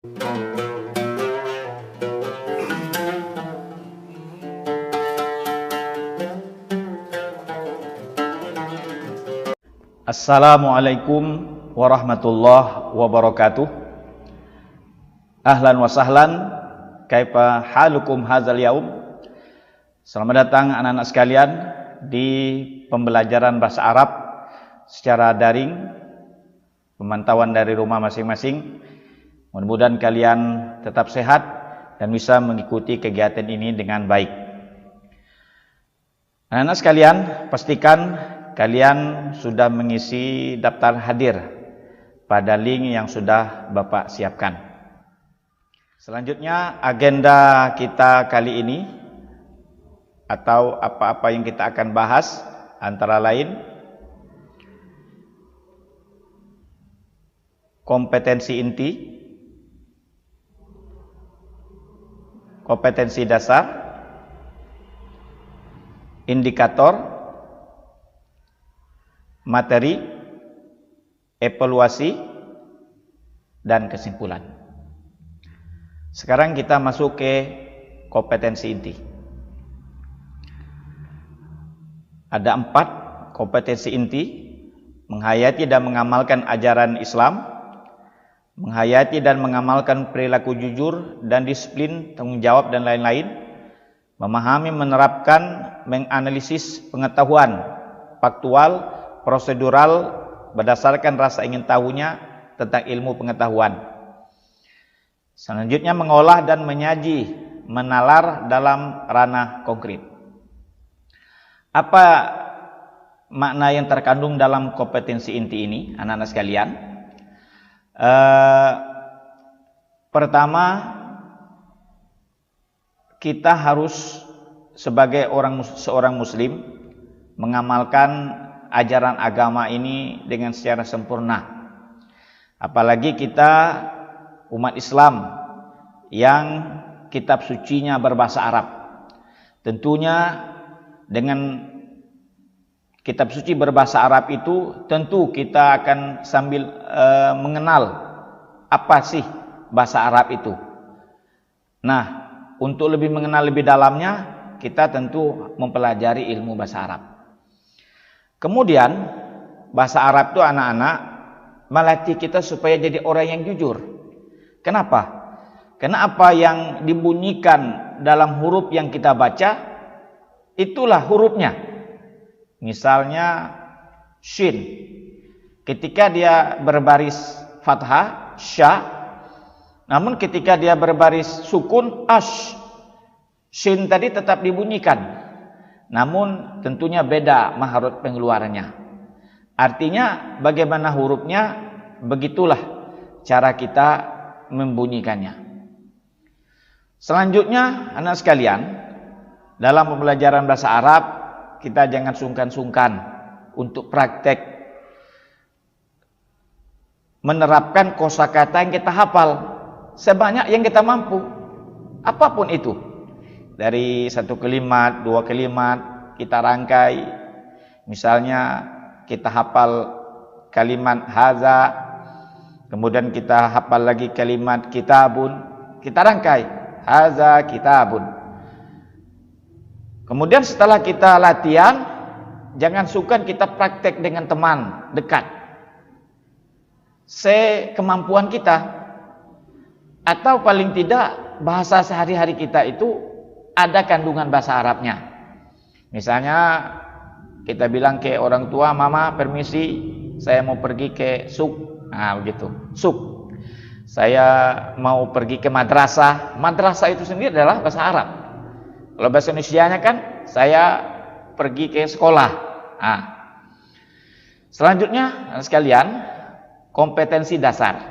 Assalamualaikum warahmatullahi wabarakatuh. Ahlan wa sahlan, kaifa halukum hadzal yaum. Selamat datang anak-anak sekalian di pembelajaran bahasa Arab secara daring, pemantauan dari rumah masing-masing. Mudah-mudahan kalian tetap sehat dan bisa mengikuti kegiatan ini dengan baik. Anak-anak sekalian, pastikan kalian sudah mengisi daftar hadir pada link yang sudah Bapak siapkan. Selanjutnya, agenda kita kali ini atau apa-apa yang kita akan bahas antara lain kompetensi inti, kompetensi dasar, indikator, materi, evaluasi, dan kesimpulan. Sekarang kita masuk ke kompetensi inti. Ada 4 kompetensi inti: menghayati dan mengamalkan ajaran Islam, menghayati dan mengamalkan perilaku jujur dan disiplin, tanggung jawab dan lain-lain, memahami, menerapkan, menganalisis pengetahuan faktual, prosedural berdasarkan rasa ingin tahunya tentang ilmu pengetahuan. Selanjutnya, mengolah dan menyaji, menalar dalam ranah konkret. Apa makna yang terkandung dalam kompetensi inti ini, anak-anak sekalian? Pertama, kita harus sebagai seorang muslim mengamalkan ajaran agama ini dengan secara sempurna. Apalagi kita umat Islam yang kitab sucinya berbahasa Arab. Tentunya dengan kitab suci berbahasa Arab itu tentu kita akan sambil mengenal apa sih bahasa Arab itu. Nah, untuk lebih mengenal lebih dalamnya, kita tentu mempelajari ilmu bahasa Arab. Kemudian, bahasa Arab itu anak-anak melatih kita supaya jadi orang yang jujur. Kenapa? Karena apa yang dibunyikan dalam huruf yang kita baca, itulah hurufnya. Misalnya shin, ketika dia berbaris fathah, sya, namun ketika dia berbaris sukun, ash, shin tadi tetap dibunyikan, namun tentunya beda mahraj pengeluarannya. Artinya bagaimana hurufnya, begitulah cara kita membunyikannya. Selanjutnya, anak sekalian, dalam pembelajaran bahasa Arab, kita jangan sungkan-sungkan untuk praktek menerapkan kosakata yang kita hafal sebanyak yang kita mampu, apapun itu. Dari 1 kalimat, 2 kalimat kita rangkai. Misalnya kita hafal kalimat haza, kemudian kita hafal lagi kalimat kitabun, kita rangkai haza kitabun. Kemudian setelah kita latihan, jangan sungkan kita praktek dengan teman dekat, sekemampuan kita, atau paling tidak bahasa sehari-hari kita itu ada kandungan bahasa Arabnya. Misalnya kita bilang ke orang tua, mama permisi, saya mau pergi ke suk, nah begitu, suk. Saya mau pergi ke madrasah, madrasah itu sendiri adalah bahasa Arab. Kalau bahasa Indonesianya kan, saya pergi ke sekolah. Nah, selanjutnya sekalian, kompetensi dasar.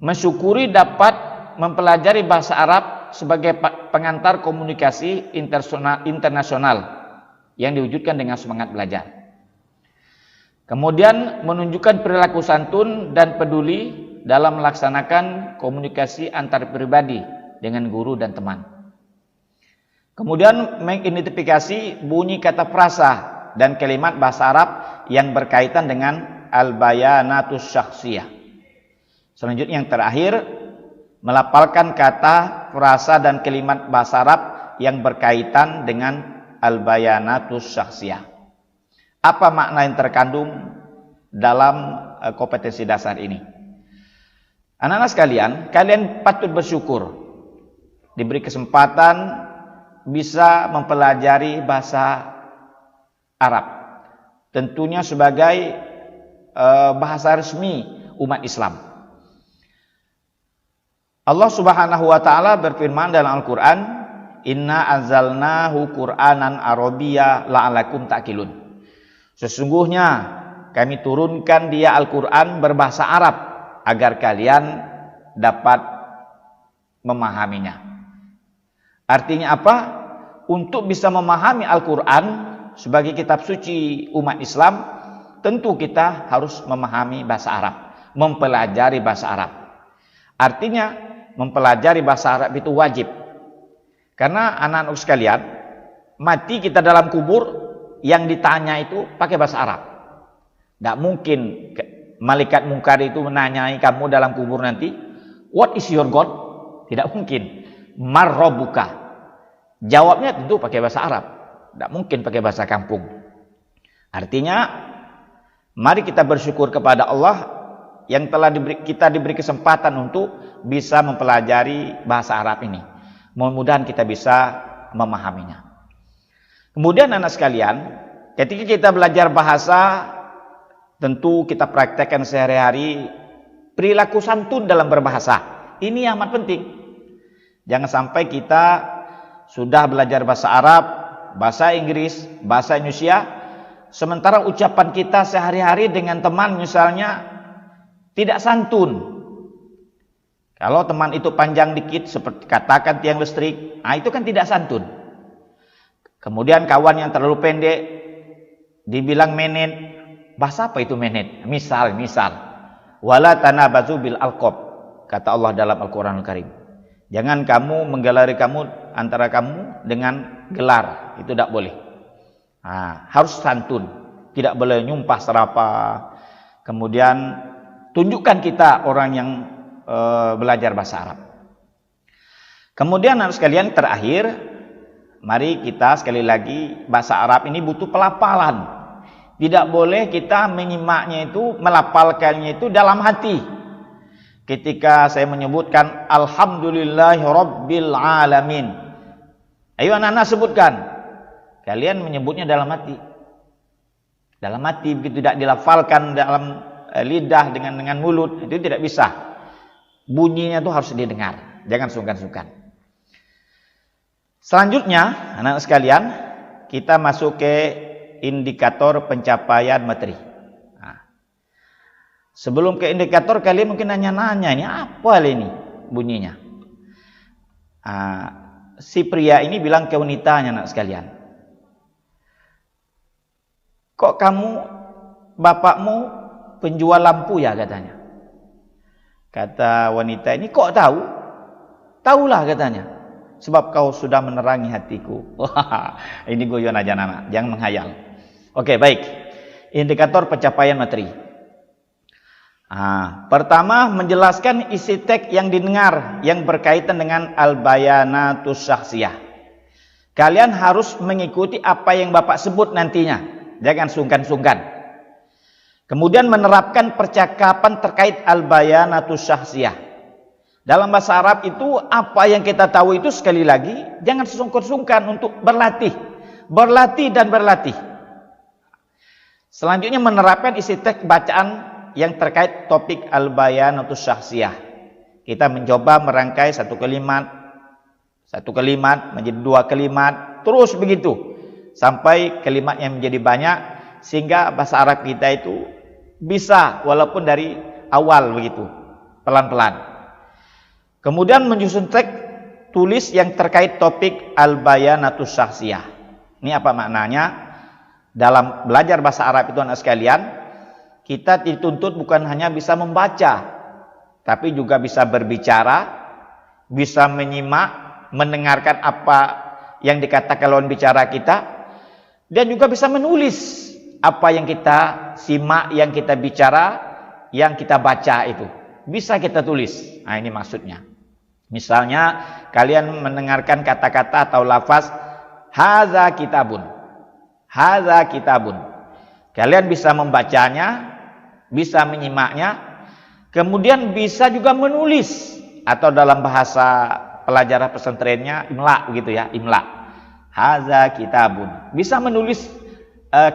Mensyukuri dapat mempelajari bahasa Arab sebagai pengantar komunikasi internasional yang diwujudkan dengan semangat belajar. Kemudian menunjukkan perilaku santun dan peduli dalam melaksanakan komunikasi antar pribadi dengan guru dan teman. Kemudian mengidentifikasi bunyi kata frasa dan kalimat bahasa Arab yang berkaitan dengan al-bayanatus syakhsiyah. Selanjutnya yang terakhir, melafalkan kata, frasa dan kalimat bahasa Arab yang berkaitan dengan al-bayanatus syakhsiyah. Apa makna yang terkandung dalam kompetensi dasar ini? Anak-anak sekalian, kalian patut bersyukur diberi kesempatan bisa mempelajari bahasa Arab. Tentunya sebagai bahasa resmi umat Islam. Allah Subhanahu wa taala berfirman dalam Al-Qur'an, "Inna anzalnahu Qur'anan Arabiyya la'alakum ta'qilun." Sesungguhnya kami turunkan dia Al-Qur'an berbahasa Arab agar kalian dapat memahaminya. Artinya apa? Untuk bisa memahami Al-Qur'an sebagai kitab suci umat Islam, tentu kita harus memahami bahasa Arab, mempelajari bahasa Arab. Artinya mempelajari bahasa Arab itu wajib. Karena anak-anak sekalian, mati kita dalam kubur, yang ditanya itu pakai bahasa Arab. Tidak mungkin malaikat mungkar itu menanyai kamu dalam kubur nanti, "What is your God?" Tidak mungkin. "Man rabbuka?" Jawabnya tentu pakai bahasa Arab. Tidak mungkin pakai bahasa kampung. Artinya, mari kita bersyukur kepada Allah yang telah kita diberi kesempatan untuk bisa mempelajari bahasa Arab ini. Mudah-mudahan kita bisa memahaminya. Kemudian anak sekalian, ketika kita belajar bahasa, tentu kita praktekkan sehari-hari perilaku santun dalam berbahasa. Ini amat penting. Jangan sampai kita sudah belajar bahasa Arab, bahasa Inggris, bahasa Indonesia, sementara ucapan kita sehari-hari dengan teman misalnya tidak santun. Kalau teman itu panjang dikit, seperti katakan tiang listrik, itu kan tidak santun. Kemudian kawan yang terlalu pendek, dibilang menet. Bahasa apa itu menet? Misal. Wala tanabazu bil alqab, kata Allah dalam Al-Quran Al-Karim. Jangan kamu menggelari antara kamu dengan gelar, itu tidak boleh. Harus santun, tidak boleh nyumpah serapa. Kemudian tunjukkan kita orang yang belajar bahasa Arab. Kemudian anak sekalian, terakhir, mari kita sekali lagi, bahasa Arab ini butuh pelafalan. Tidak boleh kita menyimaknya itu, melafalkannya itu dalam hati. Ketika saya menyebutkan Alhamdulillahi Rabbil Alamin, ayo anak-anak sebutkan. Kalian menyebutnya dalam hati. Dalam hati, begitu tidak dilafalkan dalam lidah dengan mulut, itu tidak bisa. Bunyinya itu harus didengar, jangan sungkan-sungkan. Selanjutnya, anak-anak sekalian, kita masuk ke indikator pencapaian materi. Sebelum ke indikator, kalian mungkin nanya-nanya, ini apa ini bunyinya? Si pria ini bilang ke wanitanya, anak sekalian, "Kok kamu, bapakmu penjual lampu ya?" katanya. Kata wanita ini, "Kok tahu?" "Tahulah," katanya, "sebab kau sudah menerangi hatiku." Wah, ini guyon aja anak, jangan menghayal. Oke, baik. Indikator pencapaian materi. Pertama, menjelaskan isi teks yang didengar yang berkaitan dengan al-bayanatus syakhsiyah. Kalian harus mengikuti apa yang Bapak sebut nantinya, jangan sungkan-sungkan. Kemudian menerapkan percakapan terkait al-bayanatus syakhsiyah. Dalam bahasa Arab itu, apa yang kita tahu itu sekali lagi, jangan sungkan-sungkan untuk berlatih. Berlatih dan berlatih. Selanjutnya menerapkan isi teks bacaan yang terkait topik al-bayanatus syakhsiyah. Kita mencoba merangkai satu kalimat menjadi dua kalimat, terus begitu. Sampai kalimatnya menjadi banyak, sehingga bahasa Arab kita itu bisa walaupun dari awal begitu, pelan-pelan. Kemudian menyusun teks tulis yang terkait topik al-bayanatus syakhsiyah. Ini apa maknanya? Dalam belajar bahasa Arab itu anak sekalian, kita dituntut bukan hanya bisa membaca, tapi juga bisa berbicara, bisa menyimak, mendengarkan apa yang dikatakan lawan bicara kita, dan juga bisa menulis apa yang kita simak, yang kita bicara, yang kita baca itu. bisa kita tulis. Nah, ini maksudnya. Misalnya kalian mendengarkan kata-kata atau lafaz hadza kitabun. Hadza kitabun. Kalian bisa membacanya, bisa menyimaknya, kemudian bisa juga menulis, atau dalam bahasa pelajaran pesantrennya imla begitu ya, imla. Hadza kitabun. Bisa menulis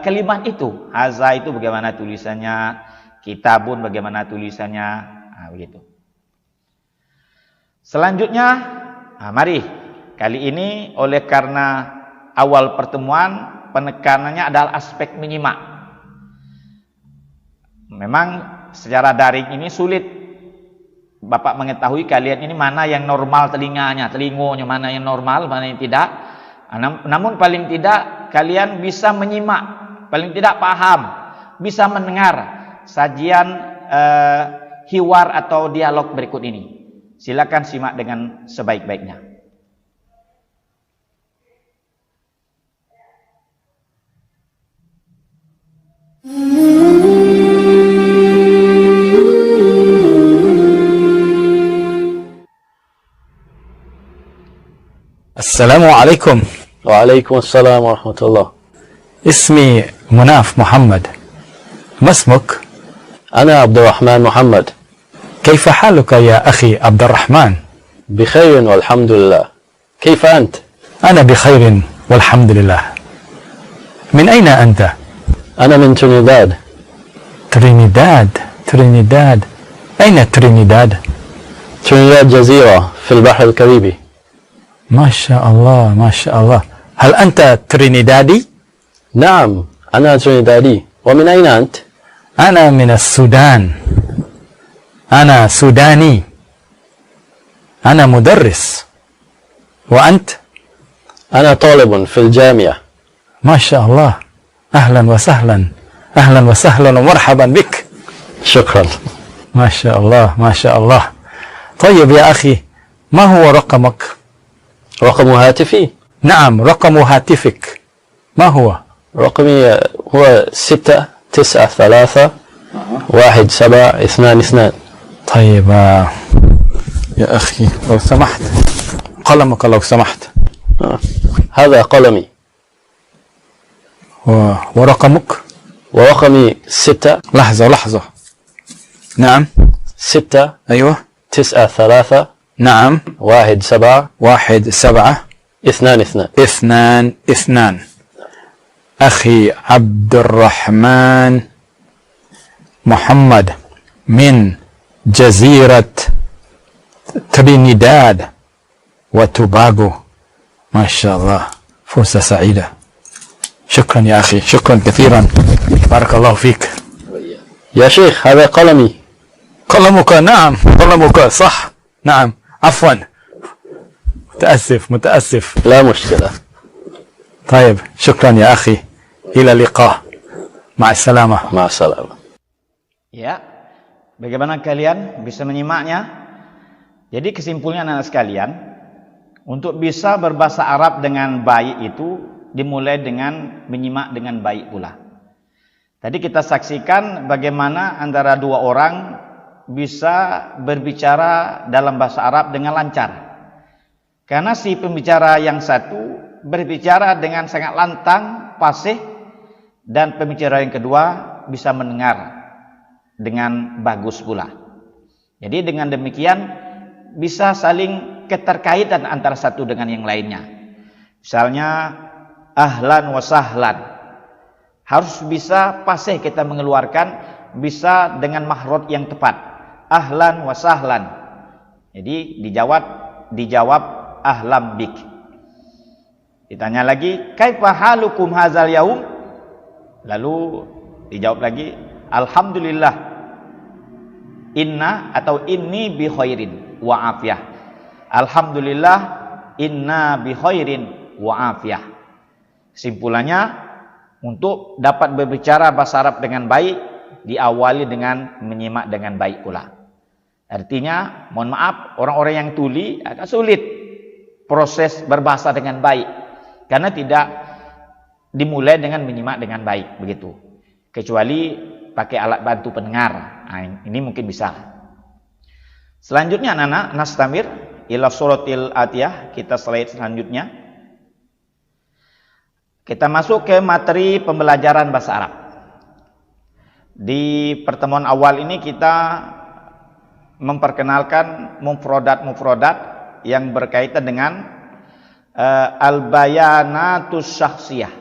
kalimat itu. Hadza itu bagaimana tulisannya, kitabun bagaimana tulisannya, nah, begitu. Selanjutnya, mari kali ini oleh karena awal pertemuan penekanannya adalah aspek menyimak. Memang secara daring ini sulit Bapak mengetahui kalian ini mana yang normal telingonya, mana yang normal, mana yang tidak. Namun paling tidak kalian bisa menyimak, paling tidak paham, bisa mendengar sajian hiwar atau dialog berikut ini. Silakan simak dengan sebaik-baiknya. السلام عليكم. وعليكم السلام ورحمة الله. اسمي مناف محمد. ما اسمك؟ أنا عبد الرحمن محمد. كيف حالك يا أخي عبد الرحمن؟ بخير والحمد لله. كيف أنت؟ أنا بخير والحمد لله. من أين أنت؟ أنا من ترينيداد. ترينيداد. أين ترينيداد؟ ترينيداد جزيرة في البحر الكاريبي. ما شاء الله ما شاء الله. هل أنت ترينيدادي؟ نعم أنا ترينيدادي. ومن أين أنت؟ أنا من السودان. أنا سوداني. أنا مدرس. وأنت؟ أنا طالب في الجامعة. ما شاء الله. أهلا وسهلا. أهلا وسهلا ومرحبا بك. شكرا. ما شاء الله ما شاء الله. طيب يا أخي، ما هو رقمك؟ رقم هاتفي؟ نعم، رقم هاتفك ما هو؟ رقمي هو 6931722. طيب يا أخي لو سمحت قلمك لو سمحت. هذا قلمي. ورقمك؟ ورقمي 6. لحظة. نعم. 6. أيوة. 93. نعم. 17. 22. أخي عبد الرحمن محمد من جزيرة ترينيداد وتوباغو. ما شاء الله، فرصة سعيدة. شكرا يا أخي، شكرا كثيرا، بارك الله فيك. يا شيخ هذا قلمي. قلمك؟ نعم قلمك صح، نعم، عفوا، متأسف. لا مشكلة. طيب شكرا يا أخي، إلى اللقاء، مع السلامة. مع السلامة. Ya, bagaimana kalian bisa menyimaknya? Jadi kesimpulannya anak sekalian, untuk bisa berbahasa Arab dengan baik itu dimulai dengan menyimak dengan baik pula. Tadi kita saksikan bagaimana antara dua orang bisa berbicara dalam bahasa Arab dengan lancar. Karena si pembicara yang satu berbicara dengan sangat lantang, fasih, dan pembicara yang kedua bisa mendengar dengan bagus pula. Jadi dengan demikian bisa saling keterkaitan antara satu dengan yang lainnya. Misalnya ahlan wa sahlan, harus bisa fasih kita mengeluarkan, bisa dengan mahrot yang tepat. Ahlan wa sahlan. Jadi dijawab ahlam bik. Ditanya lagi, kaifa halukum hadzal yaum? Lalu dijawab lagi, alhamdulillah. Inna atau inni bi khairin wa afiyah. Alhamdulillah inna bi khairin wa afiyah. Kesimpulannya, untuk dapat berbicara bahasa Arab dengan baik diawali dengan menyimak dengan baik pula. Artinya, mohon maaf, orang-orang yang tuli agak sulit proses berbahasa dengan baik karena tidak dimulai dengan menyimak dengan baik, begitu. Kecuali pakai alat bantu pendengar. Nah, ini mungkin bisa. Selanjutnya anak-anak, nastamir ila suratil atiyah, kita slide selanjutnya. Kita masuk ke materi pembelajaran bahasa Arab. Di pertemuan awal ini kita memperkenalkan mufrodat-mufrodat yang berkaitan dengan al-bayanatus syakhsiyah.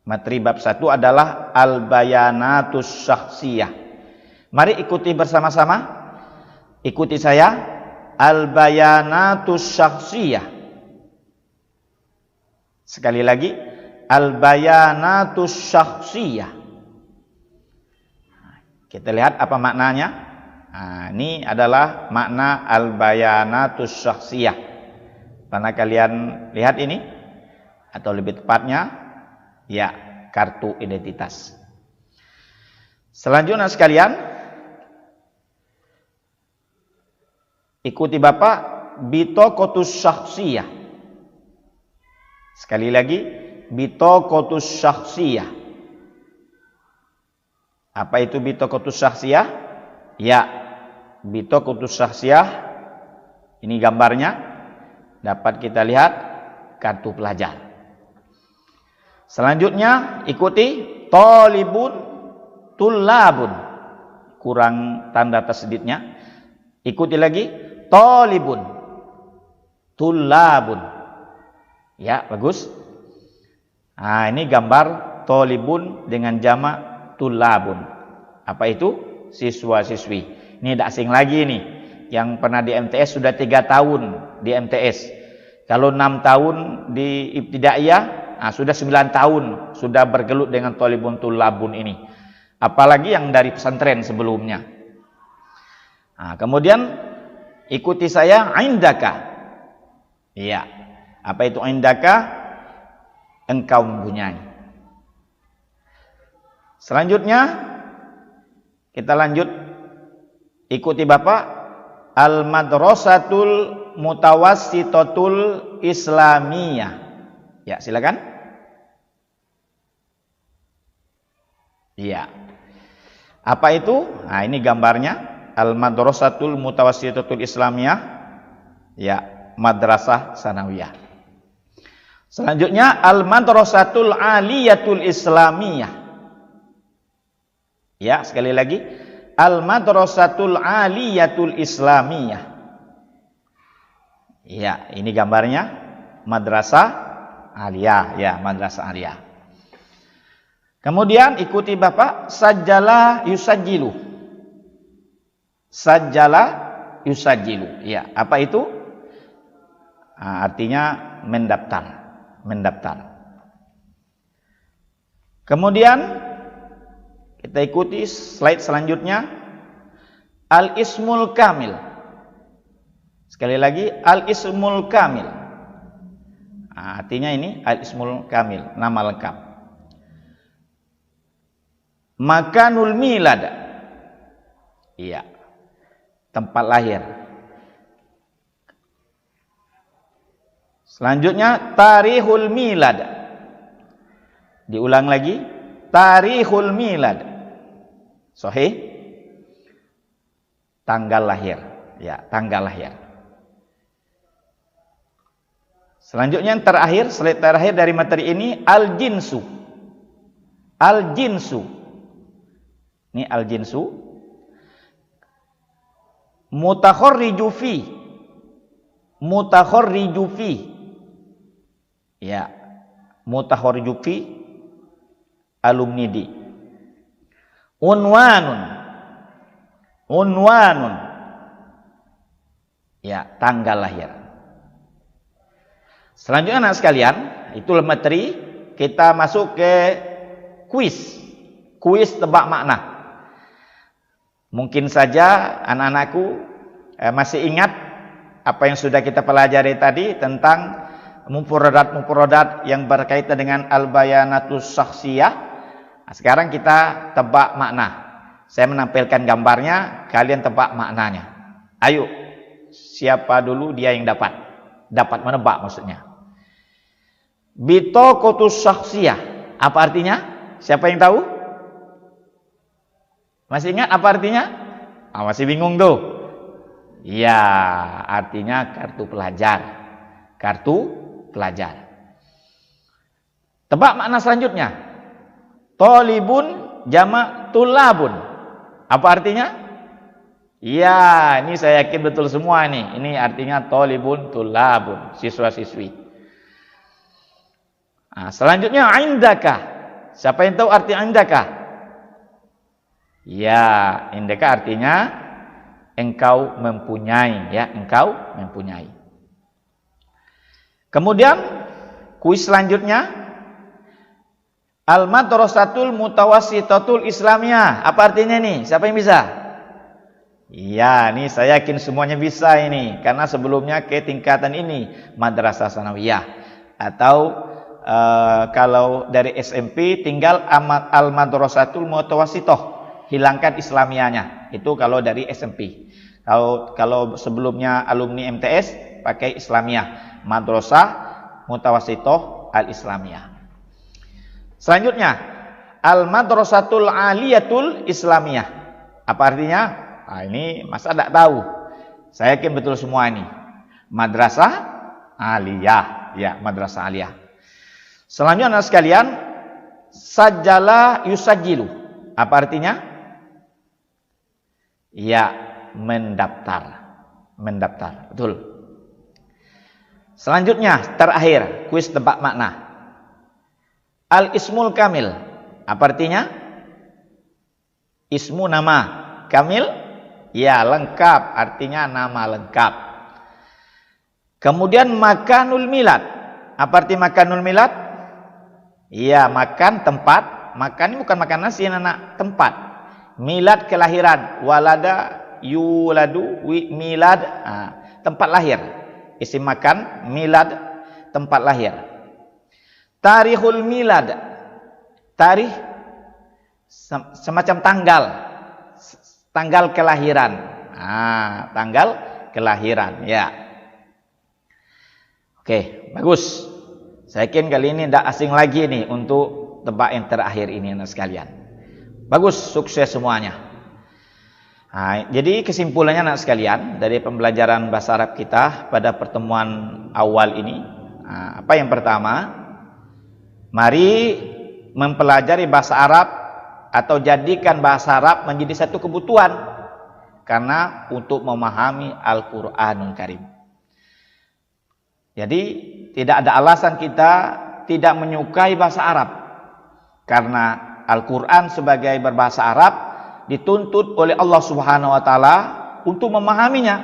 Materi bab 1 adalah al-bayanatus syakhsiyah. Mari ikuti bersama-sama. Ikuti saya. Al-bayanatus syakhsiyah. Sekali lagi, al-bayanatus syakhsiyah. Kita lihat apa maknanya. Nah, ini adalah makna al-bayanatus syakhsiyah. Pernah kalian lihat ini? Atau lebih tepatnya, ya, kartu identitas. Selanjutnya sekalian, ikuti Bapak, bitokotus syakhsiyah. Sekali lagi, bitokotus syakhsiyah. Apa itu bitokotus syakhsiyah? Ya, bitokotus syakhsiyah, ini gambarnya, dapat kita lihat kartu pelajar. Selanjutnya ikuti tolibun tulabun, kurang tanda tasdidnya. Ikuti lagi tolibun tulabun. Ya, bagus. Nah, ini gambar tolibun dengan jamak tulabun. Apa itu? Siswa-siswi. Ini tidak asing lagi nih. Yang pernah di MTS sudah 3 tahun di MTS. Kalau 6 tahun di ibtidaiyah, nah, sudah 9 tahun sudah bergelut dengan tolibun tulabun ini. Apalagi yang dari pesantren sebelumnya. Nah, kemudian ikuti saya, indaka. Iya. Apa itu indaka? Engkau mempunyai. Selanjutnya kita lanjut. Ikuti Bapak, al-madrasatul mutawassitatul islamiyah. Ya, silakan. Iya. Apa itu? Nah, ini gambarnya. Al-madrasatul mutawassitatul islamiyah. Ya, madrasah sanawiyah. Selanjutnya al-madrasatul aliyatul islamiyah. Ya, sekali lagi, al-madrasatul aliyatul islamiyah. Ya, ini gambarnya madrasah aliyah, ya, madrasah aliyah. Kemudian ikuti Bapak, sajjala yusajjilu. Sajjala yusajjilu. Ya, apa itu? Nah, artinya mendaftar. Kemudian kita ikuti slide selanjutnya, al-ismul kamil. Sekali lagi, al-ismul kamil. Nah, artinya ini al-ismul kamil, nama lengkap. Makanul milad. Iya, tempat lahir. Selanjutnya tarikhul milad. Diulang lagi, tarikhul milad. Sahih? Tanggal lahir. Ya, tanggal lahir. Selanjutnya yang terakhir, slide terakhir dari materi ini, al-jinsu. Al-jinsu. Ini al-jinsu. Mutakhorriju fi. Mutakhorriju fi. Ya, mutakhorriju fi, alumni di. Unwanun. Ya, tanggal lahir. Selanjutnya anak sekalian, itulah materi. Kita masuk ke kuis. Kuis tebak makna. Mungkin saja anak-anakku masih ingat apa yang sudah kita pelajari tadi tentang mufradat yang berkaitan dengan al-bayanatus syakhsiyah. Nah, sekarang kita tebak makna. Saya menampilkan gambarnya, kalian tebak maknanya. Ayo, siapa dulu dia yang dapat menebak maksudnya. Bitokotus syakhsiyah. Apa artinya? Siapa yang tahu? Masih ingat apa artinya? Masih bingung tuh. Ya, artinya kartu pelajar. Kartu pelajar. Tebak makna selanjutnya. Tolibun jamak tulabun. Apa artinya? Ya, ini saya yakin betul semua nih. Ini artinya tolibun tulabun, siswa-siswi. Nah, selanjutnya indaka. Siapa yang tahu arti indaka? Ya, indaka artinya engkau mempunyai, ya, engkau mempunyai. Kemudian kuis selanjutnya, al-madrasatul mutawassitatul islamiyah. Apa artinya nih? Siapa yang bisa? Iya, nih saya yakin semuanya bisa ini, karena sebelumnya ke tingkatan ini madrasah sanawiyah, atau kalau dari SMP tinggal al-madrasatul mutawassithah, hilangkan islamiyahnya. Itu kalau dari SMP. Kalau sebelumnya alumni MTS pakai islamiyah, madrasah mutawassithah al-islamiyah. Selanjutnya, al-madrasatul aliyatul islamiyah. Apa artinya? Nah, ini masa tidak tahu. Saya yakin betul semua ini. Madrasah aliyah, ya, madrasah aliyah. Selanjutnya anak sekalian, sajala yusajilu. Apa artinya? Ya, mendaftar. Mendaftar, betul. Selanjutnya, terakhir, kuis tebak makna. Al-ismul kamil. Apa artinya? Ismu nama. Kamil? Ya, lengkap. Artinya nama lengkap. Kemudian makanul milad. Apa arti makanul milad? Ya, makan tempat. Makan ini bukan makan nasi, anak, tempat. Milad kelahiran. Walada yuladu milad. Nah, tempat lahir. Isim makan, milad, tempat lahir. Tarikhul milad. Tarikh semacam tanggal. Tanggal kelahiran. Ah, tanggal kelahiran, ya. Oke, bagus. Saya yakin kali ini tidak asing lagi nih untuk tebak yang terakhir ini, anak sekalian. Bagus, sukses semuanya. Nah, jadi kesimpulannya, anak sekalian, dari pembelajaran bahasa Arab kita pada pertemuan awal ini, apa yang pertama? Mari mempelajari bahasa Arab atau jadikan bahasa Arab menjadi satu kebutuhan, karena untuk memahami Al-Qur'anul Karim. Jadi tidak ada alasan kita tidak menyukai bahasa Arab, karena Al-Quran sebagai berbahasa Arab dituntut oleh Allah Subhanahu wa Ta'ala untuk memahaminya,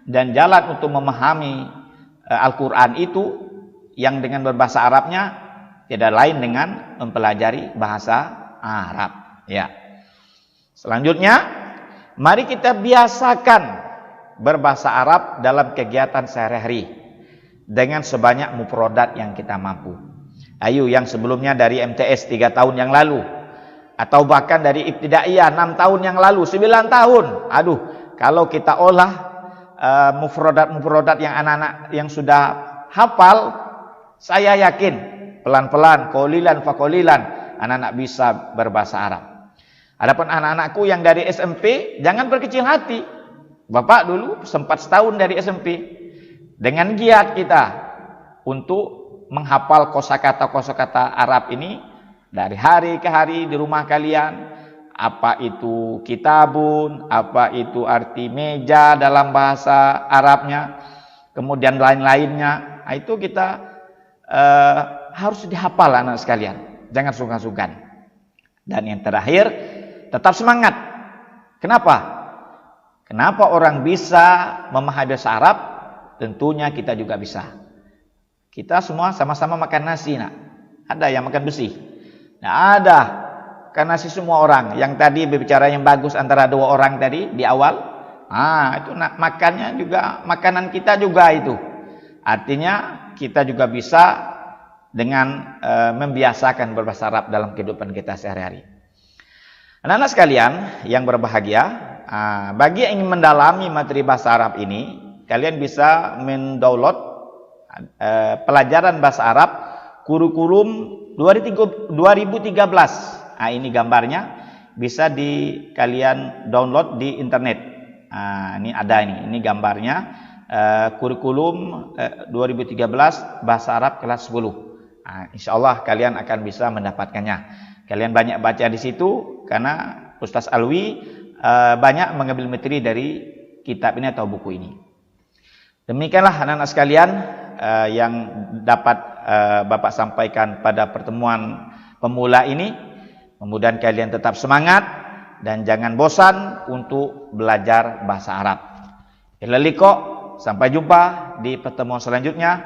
dan jalan untuk memahami Al-Quran itu yang dengan berbahasa Arabnya tidak lain dengan mempelajari bahasa Arab, ya. Selanjutnya, mari kita biasakan berbahasa Arab dalam kegiatan sehari-hari dengan sebanyak mufradat yang kita mampu. Ayo, yang sebelumnya dari MTS 3 tahun yang lalu, atau bahkan dari ibtidaiyah 6 tahun yang lalu, 9 tahun. Aduh, kalau kita olah mufradat-mufradat yang anak-anak yang sudah hafal, saya yakin pelan-pelan, qalilan fa qalilan, anak-anak bisa berbahasa Arab. Adapun anak-anakku yang dari SMP, jangan berkecil hati. Bapak dulu sempat setahun dari SMP. Dengan giat kita untuk menghafal kosakata-kosakata Arab ini dari hari ke hari di rumah kalian. Apa itu kitabun, apa itu arti meja dalam bahasa Arabnya, kemudian lain-lainnya. Nah, itu kita harus dihafal, anak sekalian. Jangan sungkan-sungkan. Dan yang terakhir, tetap semangat. Kenapa? Kenapa orang bisa memahami bahasa Arab? Tentunya kita juga bisa. Kita semua sama-sama makan nasi, nak. Ada yang makan besi? Nah, ada. Makan nasi semua orang. Yang tadi berbicara yang bagus antara dua orang tadi di awal. Itu makannya juga, makanan kita juga itu. Artinya kita juga bisa dengan membiasakan berbahasa Arab dalam kehidupan kita sehari-hari. Anak-anak sekalian yang berbahagia, bagi yang ingin mendalami materi bahasa Arab ini, kalian bisa mendownload pelajaran bahasa Arab kurikulum 2013. Ini gambarnya, bisa kalian download di internet. Ini ada ini gambarnya. Kurikulum 2013 bahasa Arab kelas 10. Insyaallah kalian akan bisa mendapatkannya. Kalian banyak baca di situ karena Ustaz Alwi banyak mengambil materi dari kitab ini atau buku ini. Demikianlah anak-anak sekalian yang dapat Bapak sampaikan pada pertemuan pemula ini. Mudah-mudahan kalian tetap semangat dan jangan bosan untuk belajar bahasa Arab. Ila liqa, sampai jumpa di pertemuan selanjutnya.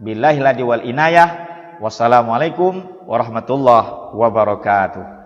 Billahi wal inayah. Wassalamualaikum warahmatullahi wabarakatuh.